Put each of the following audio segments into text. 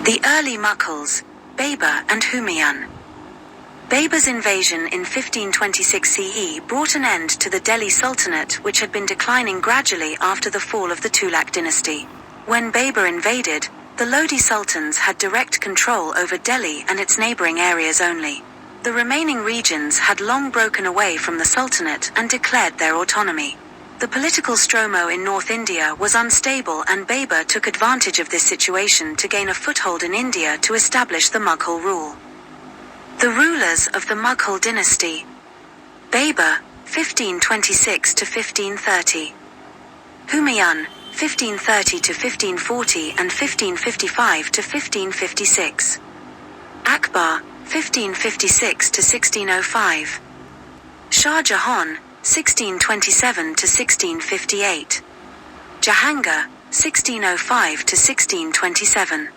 The early Mughals, Babur and Humayun. Babur's invasion in 1526 CE brought an end to the Delhi Sultanate, which had been declining gradually after the fall of the Tughlaq dynasty. When Babur invaded, the Lodi sultans had direct control over Delhi and its neighboring areas only. The remaining regions had long broken away from the Sultanate and declared their autonomy. The political stromo in North India was unstable, and Babur took advantage of this situation to gain a foothold in India to establish the Mughal rule. The rulers of the Mughal dynasty. Babur, 1526 to 1530. Humayun, 1530 to 1540 and 1555 to 1556. Akbar, 1556 to 1605. Shah Jahan, 1627 to 1658. Jahangir, 1605 to 1627.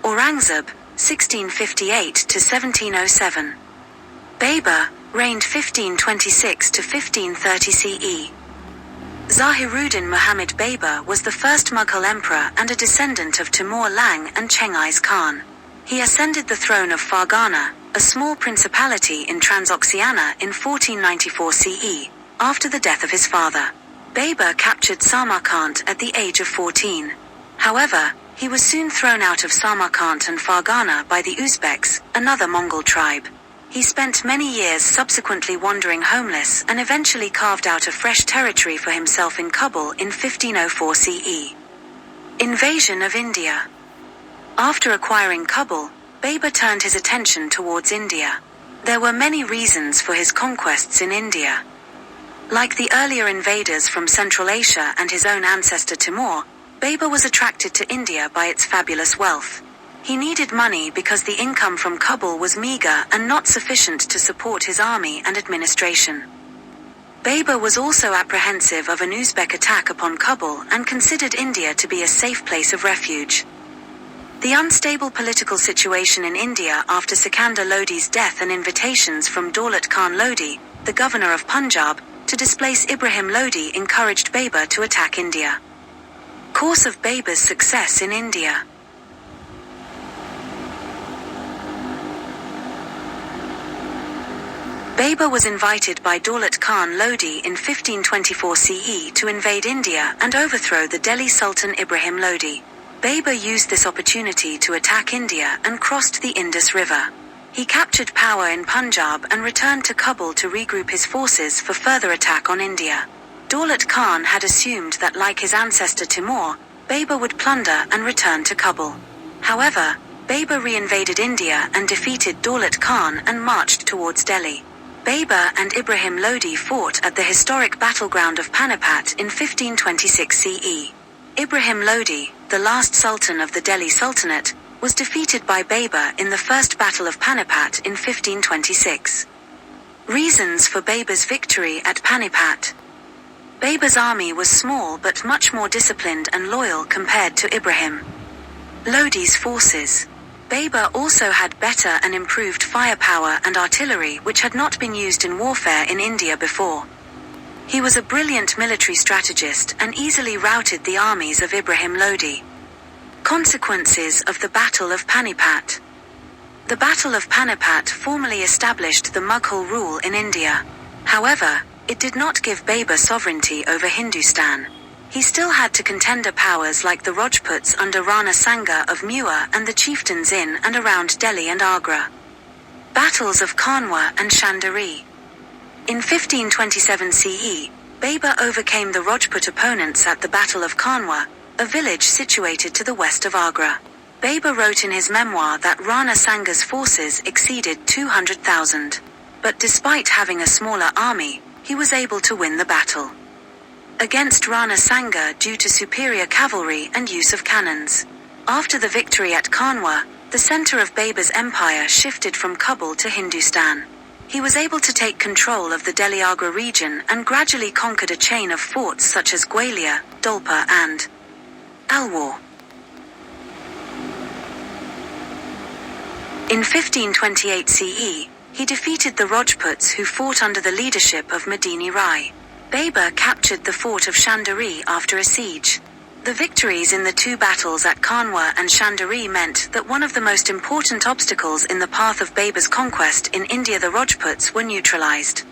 Aurangzeb, 1658 to 1707. Babur reigned 1526 to 1530 CE. Zahiruddin Muhammad Babur was the first Mughal emperor and a descendant of Timur Lang and Chengiz Khan. He ascended the throne of Fargana, a small principality in Transoxiana, in 1494 CE, after the death of his father. Babur captured Samarkand at the age of 14. However, he was soon thrown out of Samarkand and Fargana by the Uzbeks, another Mongol tribe. He spent many years subsequently wandering homeless and eventually carved out a fresh territory for himself in Kabul in 1504 CE. Invasion of India. After acquiring Kabul, Babur turned his attention towards India. There were many reasons for his conquests in India. Like the earlier invaders from Central Asia and his own ancestor Timur, Babur was attracted to India by its fabulous wealth. He needed money because the income from Kabul was meager and not sufficient to support his army and administration. Babur was also apprehensive of an Uzbek attack upon Kabul and considered India to be a safe place of refuge. The unstable political situation in India after Sikandar Lodi's death and invitations from Daulat Khan Lodi, the governor of Punjab, to displace Ibrahim Lodi encouraged Babur to attack India. Course of Babur's success in India. Babur was invited by Daulat Khan Lodi in 1524 CE to invade India and overthrow the Delhi Sultan Ibrahim Lodi. Babur used this opportunity to attack India and crossed the Indus River. He captured power in Punjab and returned to Kabul to regroup his forces for further attack on India. Daulat Khan had assumed that, like his ancestor Timur, Babur would plunder and return to Kabul. However, Babur re-invaded India and defeated Daulat Khan and marched towards Delhi. Babur and Ibrahim Lodi fought at the historic battleground of Panipat in 1526 CE. Ibrahim Lodi, the last sultan of the Delhi Sultanate, was defeated by Babur in the First Battle of Panipat in 1526. Reasons for Babur's victory at Panipat. Babur's army was small but much more disciplined and loyal compared to Ibrahim Lodi's forces. Babur also had better and improved firepower and artillery, which had not been used in warfare in India before. He was a brilliant military strategist and easily routed the armies of Ibrahim Lodi. Consequences of the Battle of Panipat. The Battle of Panipat formally established the Mughal rule in India. However, it did not give Babur sovereignty over Hindustan. He still had to contender powers like the Rajputs under Rana Sanga of Mewar and the chieftains in and around Delhi and Agra. Battles of Kanwa and Chandari. In 1527 CE, Babur overcame the Rajput opponents at the Battle of Kanwa, a village situated to the west of Agra. Babur wrote in his memoir that Rana Sanga's forces exceeded 200,000. But despite having a smaller army, he was able to win the battle against Rana Sanga due to superior cavalry and use of cannons. After the victory at Kanwa, the center of Babur's empire shifted from Kabul to Hindustan. He was able to take control of the Delhi-Agra region and gradually conquered a chain of forts such as Gwalior, Dolpa and Alwar. In 1528 CE, he defeated the Rajputs who fought under the leadership of Medini Rai. Babur captured the fort of Chandari after a siege. The victories in the two battles at Kanwa and Chanderi meant that one of the most important obstacles in the path of Babur's conquest in India, the Rajputs, were neutralized.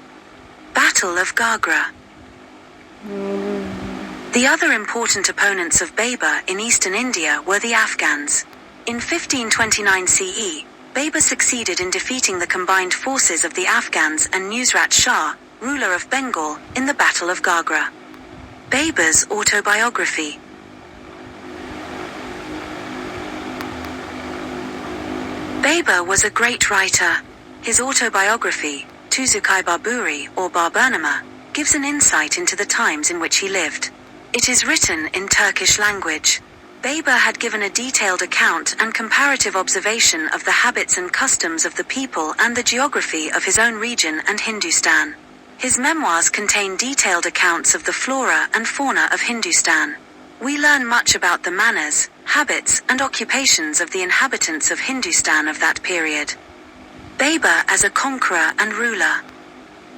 Battle of Gagra. The other important opponents of Babur in eastern India were the Afghans. In 1529 CE, Babur succeeded in defeating the combined forces of the Afghans and Nusrat Shah, ruler of Bengal, in the Battle of Gagra. Babur's autobiography. Babur was a great writer. His autobiography, Tuzuk-i-Baburi or Barburnama, gives an insight into the times in which he lived. It is written in Turkish language. Babur had given a detailed account and comparative observation of the habits and customs of the people and the geography of his own region and Hindustan. His memoirs contain detailed accounts of the flora and fauna of Hindustan. We learn much about the manners, habits, and occupations of the inhabitants of Hindustan of that period. Babur as a conqueror and ruler.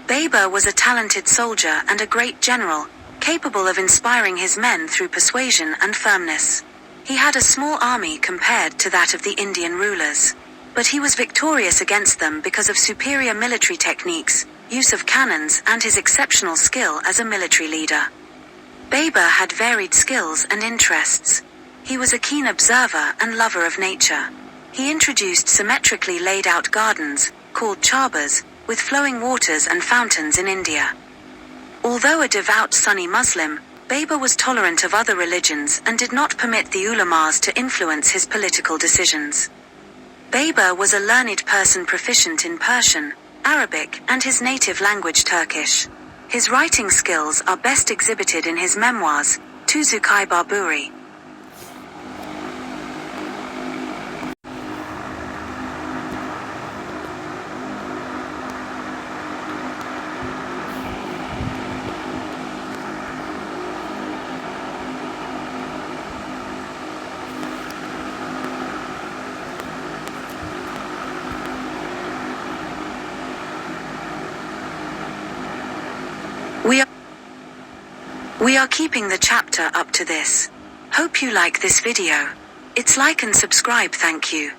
Babur was a talented soldier and a great general, capable of inspiring his men through persuasion and firmness. He had a small army compared to that of the Indian rulers. But he was victorious against them because of superior military techniques, use of cannons, and his exceptional skill as a military leader. Babur had varied skills and interests. He was a keen observer and lover of nature. He introduced symmetrically laid out gardens, called charbars, with flowing waters and fountains in India. Although a devout Sunni Muslim, Babur was tolerant of other religions and did not permit the ulamas to influence his political decisions. Babur was a learned person proficient in Persian, Arabic, and his native language Turkish. His writing skills are best exhibited in his memoirs, Tuzuk-i-Baburi. We are keeping the chapter up to this. Hope you like this video. It's like and subscribe, thank you.